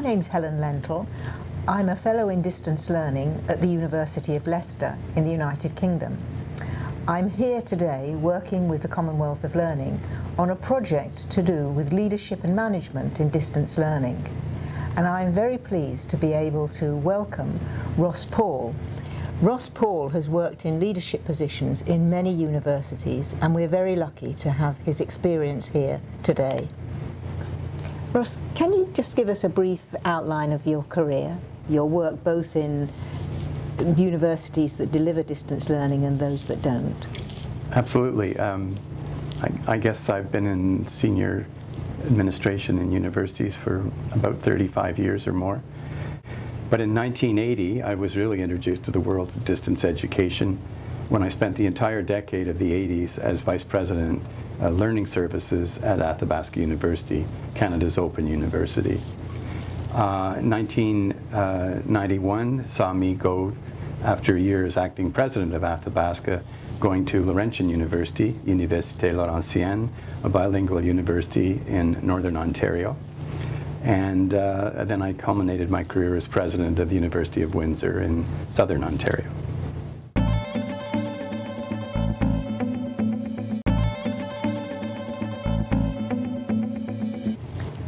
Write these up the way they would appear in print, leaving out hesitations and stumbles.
name's Helen Lentell. I'm a Fellow in Distance Learning at the University of Leicester in the United Kingdom. I'm here today working with the Commonwealth of Learning on a project to do with leadership and management in distance learning. And I'm very pleased to be able to welcome Ross Paul. Ross Paul has worked in leadership positions in many universities, and we're very lucky to have his experience here today. Ross, can you just give us a brief outline of your career, your work both in universities that deliver distance learning and those that don't? Absolutely. I guess I've been in senior administration in universities for about 35 years or more. But in 1980, I was really introduced to the world of distance education when I spent the entire decade of the 80s as Vice President Learning Services at Athabasca University, Canada's Open University. 1991 saw me go, after a year as acting president of Athabasca, going to Laurentian University, Université Laurentienne, a bilingual university in Northern Ontario. And then I culminated my career as president of the University of Windsor in Southern Ontario.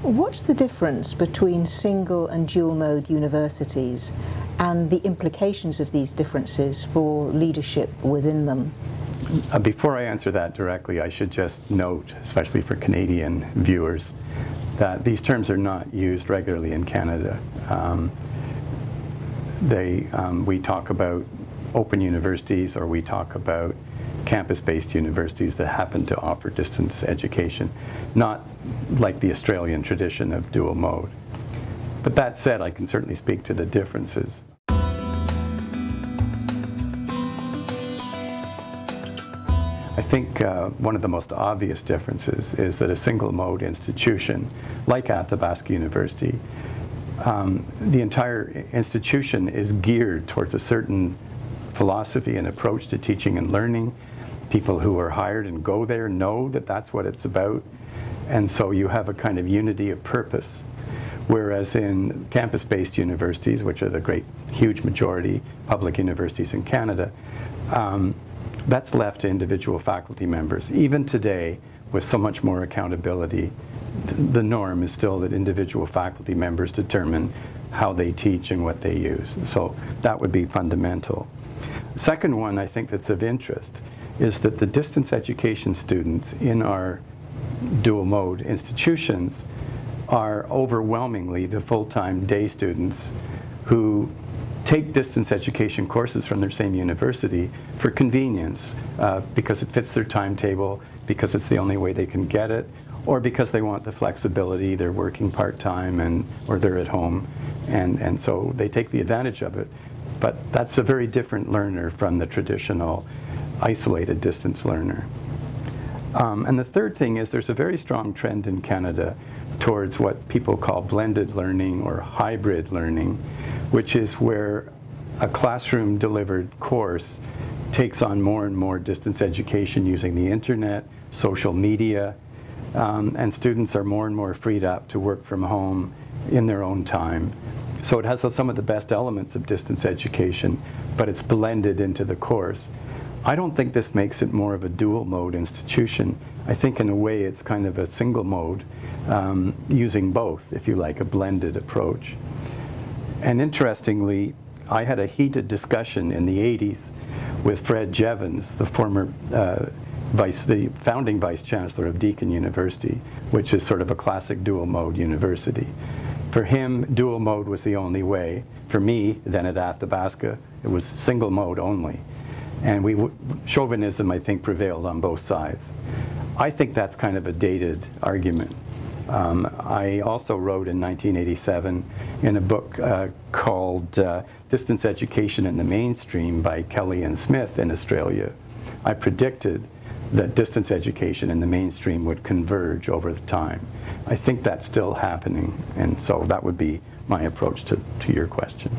What's the difference between single and dual mode universities and the implications of these differences for leadership within them? Before I answer that directly, I should just note, especially for Canadian viewers, that these terms are not used regularly in Canada. We talk about open universities, or we talk about campus-based universities that happen to offer distance education, not like the Australian tradition of dual mode. But that said, I can certainly speak to the differences. I think one of the most obvious differences is that a single mode institution like Athabasca University, the entire institution is geared towards a certain philosophy and approach to teaching and learning. People who are hired and go there know that that's what it's about, and so you have a kind of unity of purpose. Whereas in campus-based universities, which are the great, huge majority public universities in Canada, that's left to individual faculty members. Even today, with so much more accountability, the norm is still that individual faculty members determine how they teach and what they use. So that would be fundamental. The second one I think that's of interest is that the distance education students in our dual mode institutions are overwhelmingly the full-time day students who take distance education courses from their same university for convenience, because it fits their timetable, because it's the only way they can get it, or because they want the flexibility, they're working part-time or they're at home, and so they take the advantage of it. But that's a very different learner from the traditional isolated distance learner. And the third thing is there's a very strong trend in Canada towards what people call blended learning or hybrid learning, which is where a classroom delivered course takes on more and more distance education using the internet, social media, and students are more and more freed up to work from home in their own time. So it has some of the best elements of distance education, but it's blended into the course. I don't think this makes it more of a dual mode institution. I think in a way it's kind of a single mode, using both, if you like, a blended approach. And interestingly, I had a heated discussion in the 80s with Fred Jevons, the former the founding vice chancellor of Deakin University, which is sort of a classic dual mode university. For him, dual mode was the only way. For me, then at Athabasca, it was single mode only. And chauvinism, I think, prevailed on both sides. I think that's kind of a dated argument. I also wrote in 1987 in a book called Distance Education in the Mainstream by Kelly and Smith in Australia. I predicted that distance education in the mainstream would converge over the time. I think that's still happening, and so that would be my approach to your question.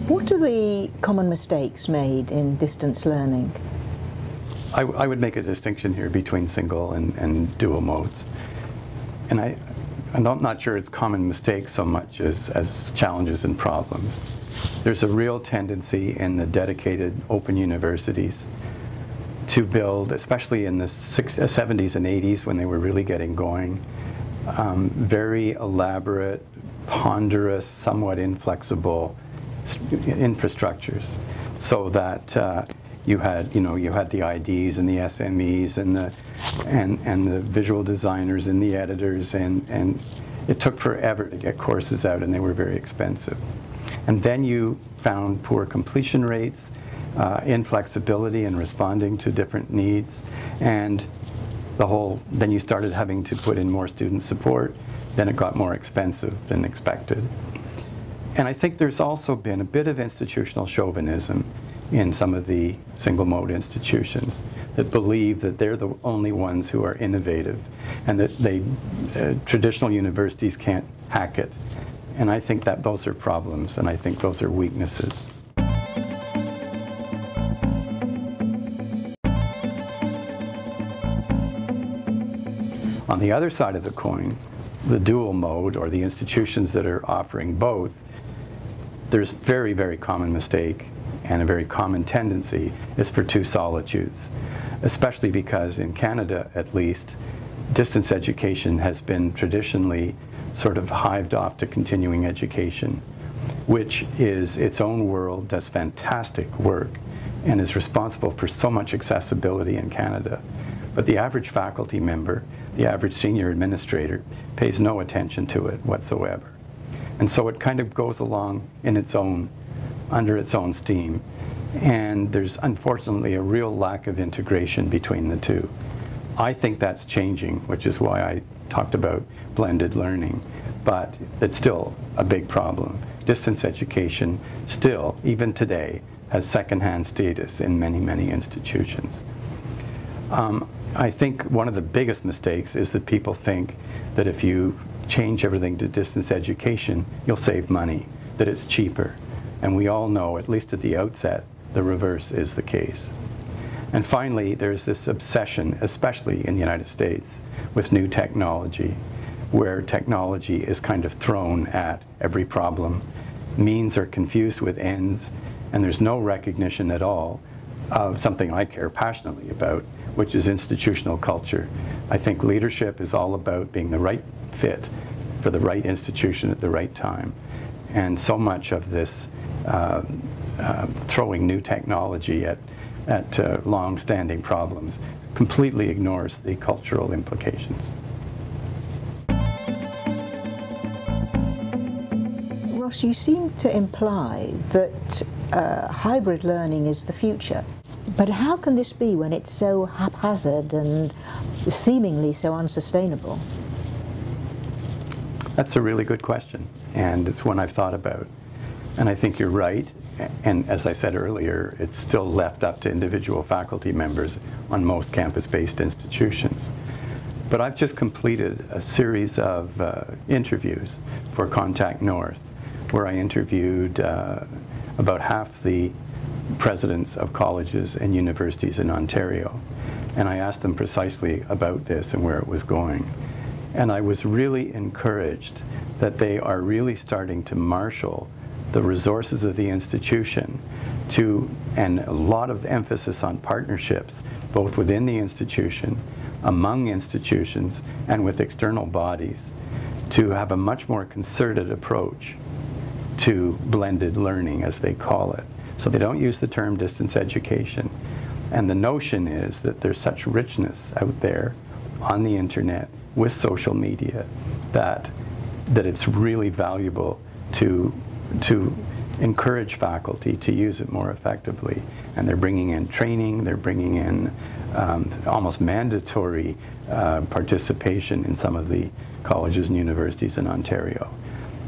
What are the common mistakes made in distance learning? I would make a distinction here between single and dual modes. And I'm not sure it's common mistakes so much as challenges and problems. There's a real tendency in the dedicated open universities to build, especially in the 70s and 80s when they were really getting going, very elaborate, ponderous, somewhat inflexible infrastructures, so that you had the IDs and the SMEs and the visual designers and the editors, and it took forever to get courses out, and they were very expensive. And then you found poor completion rates, inflexibility in responding to different needs, and then you started having to put in more student support. Then it got more expensive than expected. And I think there's also been a bit of institutional chauvinism in some of the single-mode institutions that believe that they're the only ones who are innovative, and that traditional universities can't hack it. And I think that those are problems, and I think those are weaknesses. On the other side of the coin, the dual mode, or the institutions that are offering both, there's very, very common mistake, and a very common tendency is for two solitudes, especially because in Canada, at least, distance education has been traditionally sort of hived off to continuing education, which is its own world, does fantastic work, and is responsible for so much accessibility in Canada. But the average faculty member, the average senior administrator, pays no attention to it whatsoever. And so it kind of goes along in its own, under its own steam. And there's unfortunately a real lack of integration between the two. I think that's changing, which is why I talked about blended learning. But it's still a big problem. Distance education still, even today, has second-hand status in many, many institutions. I think one of the biggest mistakes is that people think that if you change everything to distance education, you'll save money, that it's cheaper. And we all know, at least at the outset, the reverse is the case. And finally, there's this obsession, especially in the United States, with new technology, where technology is kind of thrown at every problem. Means are confused with ends, and there's no recognition at all of something I care passionately about, which is institutional culture. I think leadership is all about being the right fit for the right institution at the right time. And so much of this throwing new technology at long-standing problems completely ignores the cultural implications. Ross, you seem to imply that hybrid learning is the future. But how can this be when it's so haphazard and seemingly so unsustainable? That's a really good question, and it's one I've thought about. And I think you're right, and as I said earlier, it's still left up to individual faculty members on most campus-based institutions. But I've just completed a series of interviews for Contact North, where I interviewed about half the presidents of colleges and universities in Ontario. And I asked them precisely about this and where it was going. And I was really encouraged that they are really starting to marshal the resources of the institution and a lot of emphasis on partnerships, both within the institution, among institutions, and with external bodies, to have a much more concerted approach to blended learning, as they call it. So they don't use the term distance education. And the notion is that there's such richness out there on the internet with social media that it's really valuable to encourage faculty to use it more effectively. And they're bringing in training, they're bringing in almost mandatory participation in some of the colleges and universities in Ontario.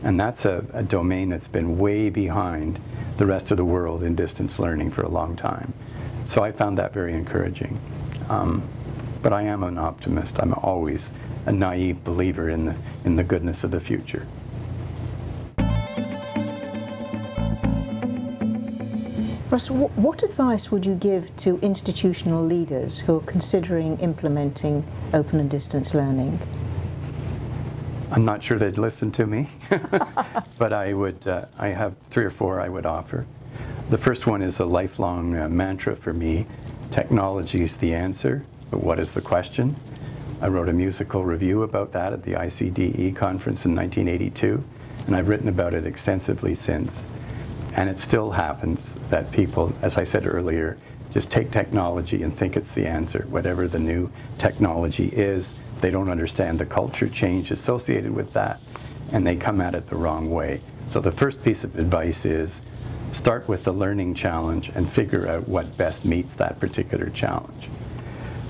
And that's a domain that's been way behind the rest of the world in distance learning for a long time. So I found that very encouraging. But I am an optimist. I'm always a naive believer in the goodness of the future. Russ, what advice would you give to institutional leaders who are considering implementing open and distance learning? I'm not sure they'd listen to me, but I have 3 or 4 I would offer. The first one is a lifelong mantra for me. Technology is the answer, but what is the question? I wrote a musical review about that at the ICDE conference in 1982, and I've written about it extensively since. And it still happens that people, as I said earlier, just take technology and think it's the answer. Whatever the new technology is, they don't understand the culture change associated with that, and they come at it the wrong way. So the first piece of advice is start with the learning challenge and figure out what best meets that particular challenge.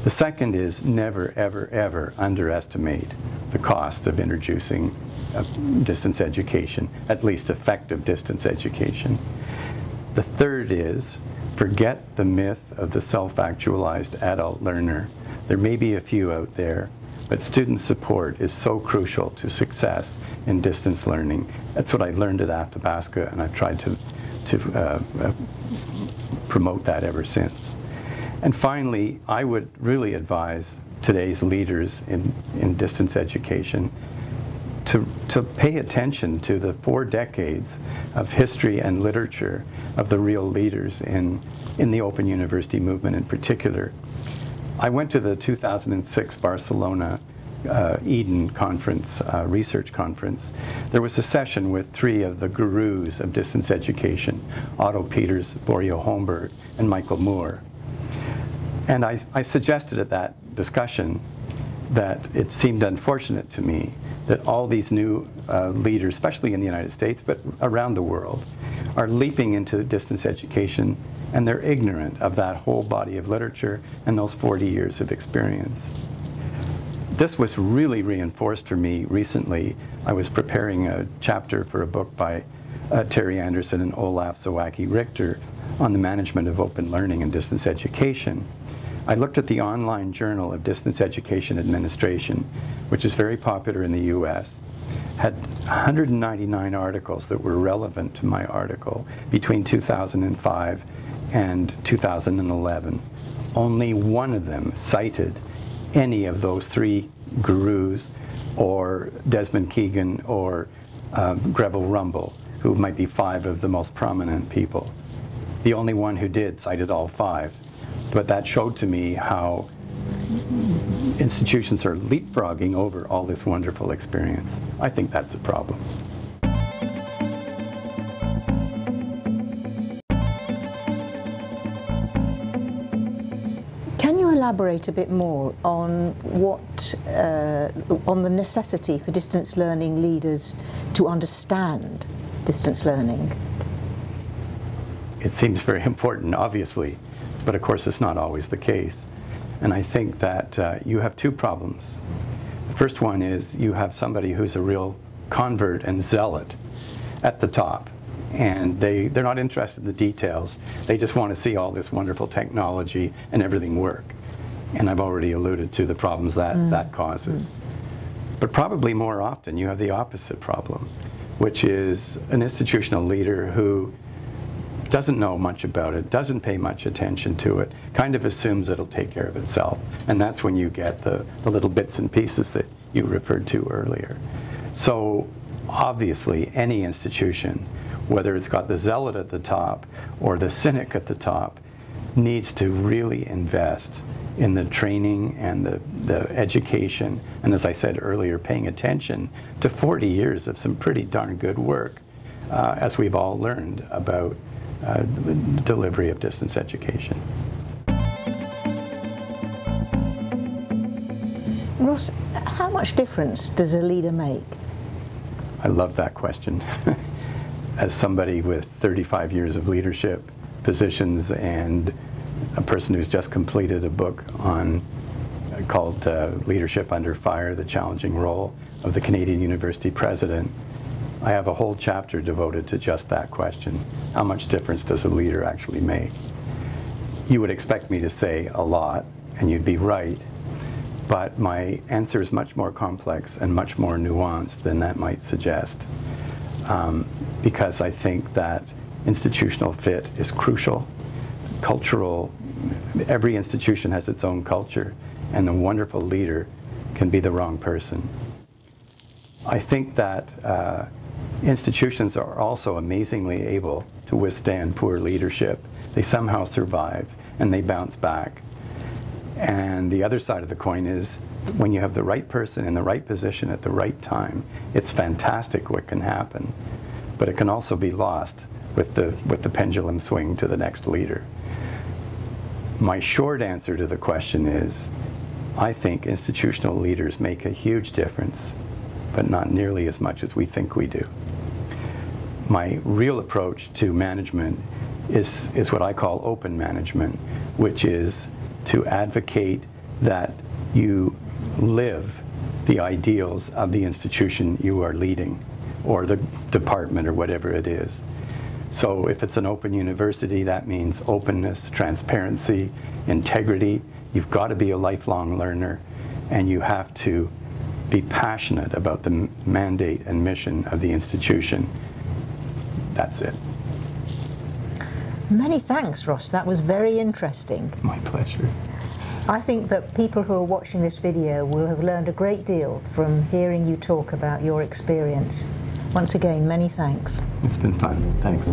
The second is never, ever, ever underestimate the cost of introducing distance education, at least effective distance education. The third is forget the myth of the self-actualized adult learner. There may be a few out there, but student support is so crucial to success in distance learning. That's what I learned at Athabasca, and I've tried to promote that ever since. And finally, I would really advise today's leaders in distance education to pay attention to the 4 decades of history and literature of the real leaders in the Open University movement in particular. I went to the 2006 Barcelona Eden conference, research conference. There was a session with 3 of the gurus of distance education, Otto Peters, Borio Holmberg, and Michael Moore. And I suggested at that discussion that it seemed unfortunate to me that all these new leaders, especially in the United States, but around the world, are leaping into distance education, and they're ignorant of that whole body of literature and those 40 years of experience. This was really reinforced for me recently. I was preparing a chapter for a book by Terry Anderson and Olaf Zawacki-Richter on the management of open learning and distance education. I looked at the online journal of Distance Education Administration, which is very popular in the US, had 199 articles that were relevant to my article between 2005 and 2011. Only one of them cited any of those 3 gurus or Desmond Keegan or Greville Rumble, who might be 5 of the most prominent people. The only one who did cited all 5. But that showed to me how institutions are leapfrogging over all this wonderful experience. I think that's a problem. Can you elaborate a bit more on on the necessity for distance learning leaders to understand distance learning? It seems very important, obviously. But of course, it's not always the case. And I think that you have 2 problems. The first one is you have somebody who's a real convert and zealot at the top. And they're not interested in the details. They just want to see all this wonderful technology and everything work. And I've already alluded to the problems that causes. But probably more often, you have the opposite problem, which is an institutional leader who doesn't know much about it, doesn't pay much attention to it, kind of assumes it'll take care of itself. And that's when you get the little bits and pieces that you referred to earlier. So obviously any institution, whether it's got the zealot at the top or the cynic at the top, needs to really invest in the training and the education, and as I said earlier, paying attention to 40 years of some pretty darn good work, as we've all learned about delivery of distance education. Ross, how much difference does a leader make? I love that question. As somebody with 35 years of leadership positions and a person who's just completed a book called Leadership Under Fire, the Challenging Role of the Canadian University President, I have a whole chapter devoted to just that question. How much difference does a leader actually make? You would expect me to say a lot, and you'd be right, but my answer is much more complex and much more nuanced than that might suggest. Because I think that institutional fit is crucial. Every institution has its own culture, and the wonderful leader can be the wrong person. I think that institutions are also amazingly able to withstand poor leadership. They somehow survive and they bounce back. And the other side of the coin is when you have the right person in the right position at the right time, it's fantastic what can happen. But it can also be lost with the pendulum swing to the next leader. My short answer to the question is, I think institutional leaders make a huge difference, but not nearly as much as we think we do. My real approach to management is what I call open management, which is to advocate that you live the ideals of the institution you are leading, or the department, or whatever it is. So if it's an open university, that means openness, transparency, integrity. You've got to be a lifelong learner, and you have to be passionate about the mandate and mission of the institution. That's it. Many thanks, Ross. That was very interesting. My pleasure. I think that people who are watching this video will have learned a great deal from hearing you talk about your experience. Once again, many thanks. It's been fun. Thanks.